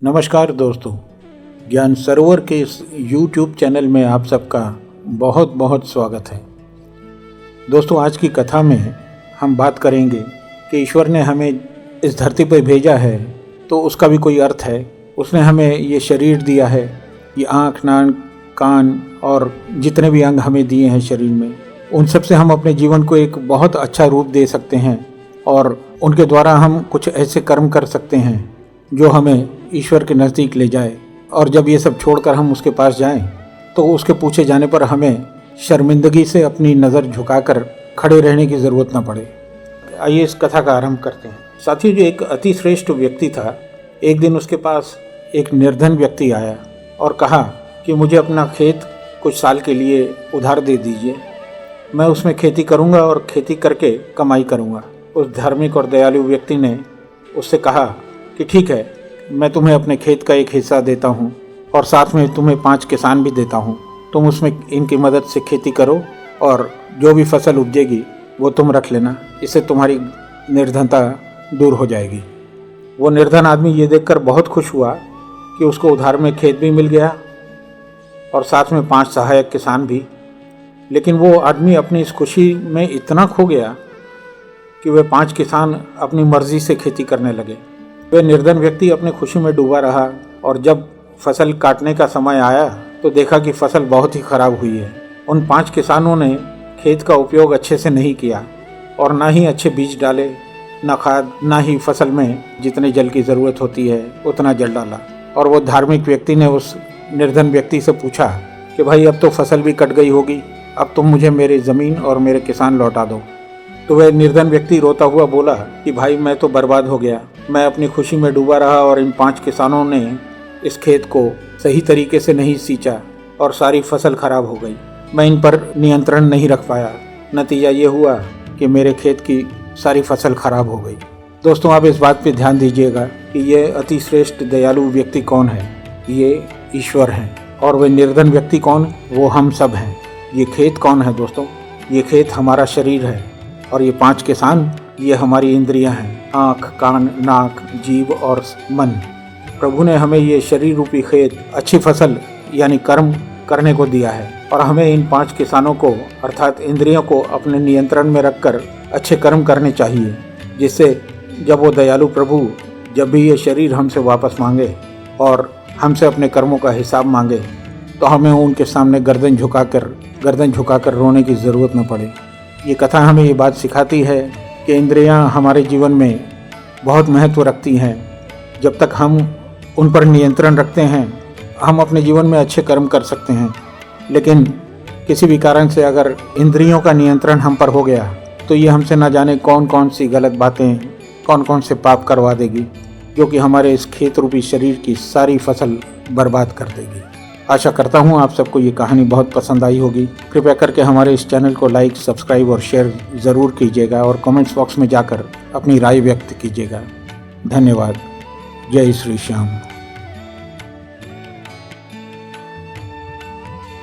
नमस्कार दोस्तों, ज्ञान सरोवर के इस YouTube चैनल में आप सबका बहुत बहुत स्वागत है। दोस्तों, आज की कथा में हम बात करेंगे कि ईश्वर ने हमें इस धरती पर भेजा है तो उसका भी कोई अर्थ है। उसने हमें ये शरीर दिया है, ये आँख, नाक, कान और जितने भी अंग हमें दिए हैं शरीर में, उन सब से हम अपने जीवन को एक बहुत अच्छा रूप दे सकते हैं और उनके द्वारा हम कुछ ऐसे कर्म कर सकते हैं जो हमें ईश्वर के नज़दीक ले जाए। और जब ये सब छोड़कर हम उसके पास जाएं तो उसके पूछे जाने पर हमें शर्मिंदगी से अपनी नज़र झुकाकर खड़े रहने की ज़रूरत न पड़े। आइए इस कथा का आरंभ करते हैं। साथियों, जो एक अति श्रेष्ठ व्यक्ति था, एक दिन उसके पास एक निर्धन व्यक्ति आया और कहा कि मुझे अपना खेत कुछ साल के लिए उधार दे दीजिए, मैं उसमें खेती करूँगा और खेती करके कमाई करूँगा। उस धार्मिक और दयालु व्यक्ति ने उससे कहा कि ठीक है, मैं तुम्हें अपने खेत का एक हिस्सा देता हूँ और साथ में तुम्हें 5 किसान भी देता हूँ। तुम उसमें इनकी मदद से खेती करो और जो भी फसल उपजेगी वो तुम रख लेना, इससे तुम्हारी निर्धनता दूर हो जाएगी। वो निर्धन आदमी ये देखकर बहुत खुश हुआ कि उसको उधार में खेत भी मिल गया और साथ में 5 सहायक किसान भी। लेकिन वो आदमी अपनी इस खुशी में इतना खो गया कि वे 5 किसान अपनी मर्जी से खेती करने लगे। वह निर्धन व्यक्ति अपने खुशी में डूबा रहा और जब फसल काटने का समय आया तो देखा कि फसल बहुत ही खराब हुई है। उन 5 किसानों ने खेत का उपयोग अच्छे से नहीं किया और ना ही अच्छे बीज डाले, ना खाद, ना ही फसल में जितने जल की ज़रूरत होती है उतना जल डाला। और वो धार्मिक व्यक्ति ने उस निर्धन व्यक्ति से पूछा कि भाई, अब तो फसल भी कट गई होगी, अब तुम मुझे मेरी ज़मीन और मेरे किसान लौटा दो। तो वह निर्धन व्यक्ति रोता हुआ बोला कि भाई, मैं तो बर्बाद हो गया, मैं अपनी खुशी में डूबा रहा और इन 5 किसानों ने इस खेत को सही तरीके से नहीं सींचा और सारी फसल खराब हो गई। मैं इन पर नियंत्रण नहीं रख पाया, नतीजा ये हुआ कि मेरे खेत की सारी फसल खराब हो गई। दोस्तों, आप इस बात पे ध्यान दीजिएगा कि ये अति श्रेष्ठ दयालु व्यक्ति कौन है? ये ईश्वर हैं। और वह निर्धन व्यक्ति कौन? वो हम सब हैं। ये खेत कौन है दोस्तों? ये खेत हमारा शरीर है और ये 5 किसान ये हमारी इंद्रियां हैं, आँख, कान, नाक, जीभ और मन। प्रभु ने हमें ये शरीर रूपी खेत अच्छी फसल यानी कर्म करने को दिया है और हमें इन 5 किसानों को अर्थात इंद्रियों को अपने नियंत्रण में रखकर अच्छे कर्म करने चाहिए, जिससे जब वो दयालु प्रभु जब भी ये शरीर हमसे वापस मांगे और हमसे अपने कर्मों का हिसाब मांगे तो हमें उनके सामने गर्दन झुकाकर रोने की ज़रूरत न पड़े। ये कथा हमें ये बात सिखाती है कि इंद्रियां हमारे जीवन में बहुत महत्व रखती हैं। जब तक हम उन पर नियंत्रण रखते हैं हम अपने जीवन में अच्छे कर्म कर सकते हैं, लेकिन किसी भी कारण से अगर इंद्रियों का नियंत्रण हम पर हो गया तो ये हमसे ना जाने कौन कौन सी गलत बातें, कौन कौन से पाप करवा देगी, जो कि हमारे इस खेत रूपी शरीर की सारी फसल बर्बाद कर देगी। आशा करता हूँ आप सबको ये कहानी बहुत पसंद आई होगी। कृपया करके हमारे इस चैनल को लाइक, सब्सक्राइब और शेयर ज़रूर कीजिएगा और कमेंट्स बॉक्स में जाकर अपनी राय व्यक्त कीजिएगा। धन्यवाद। जय श्री श्याम।